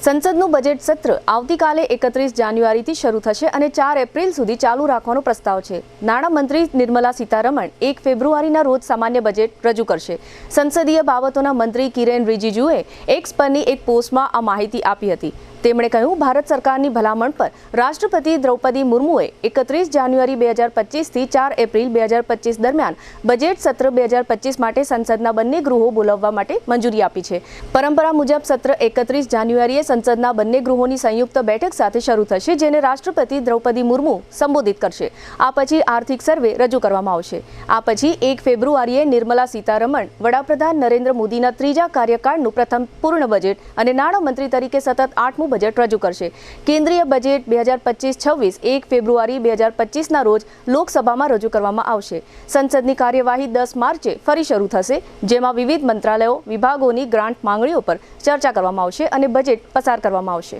સંસદનું બજેટ સત્ર આવતીકાલે 31 જાન્યુઆરીથી શરૂ થશે અને 4 એપ્રિલ સુધી ચાલુ રાખવાનો પ્રસ્તાવ છે। નાણામંત્રી નિર્મલા સીતારમણ 1 ફેબ્રુઆરીના રોજ સામાન્ય બજેટ રજૂ કરશે। સંસદીય બાબતોના મંત્રી કિરેન રિજિજુએ એક્સ પરની એક પોસ્ટમાં આ માહિતી આપી હતી। તેમણે કહ્યું, ભારત સરકારની ભલામણ પર રાષ્ટ્રપતિ દ્રૌપદી મુર્મુએ 31 જાન્યુઆરી 2025 થી 4 એપ્રિલ 2025 દરમિયાન બજેટ સત્ર 2025 માટે સંસદના બંને ગૃહો બોલાવવા માટે મંજૂરી આપી છે। પરંપરા મુજબ સત્ર 31 જાન્યુઆરીએ સંસદના બંને ગૃહોની સંયુક્ત બેઠક સાથે શરૂ થશે, જેને રાષ્ટ્રપતિ દ્રૌપદી મુર્મુ સંબોધિત કરશે। આ પછી આર્થિક સર્વે રજૂ કરવામાં આવશે। આ પછી 1 ફેબ્રુઆરીએ નિર્મલા સીતારમણ વડાપ્રધાન નરેન્દ્ર મોદીના ત્રીજા કાર્યકાળનું પ્રથમ પૂર્ણ બજેટ અને નાણામંત્રી તરીકે સતત 8મું બજેટ રજૂ કરશે। કેન્દ્રીય બજેટ 2025-26 1 ફેબ્રુઆરી 2025ના રોજ લોકસભામાં રજૂ કરવામાં આવશે। સંસદની કાર્યવાહી 10 માર્ચે ફરી શરૂ થશે, જેમાં વિવિધ મંત્રાલયો, વિભાગોની ગ્રાન્ટ માંગણીઓ પર ચર્ચા કરવામાં આવશે અને બજેટ પસાર કરવામાં આવશે।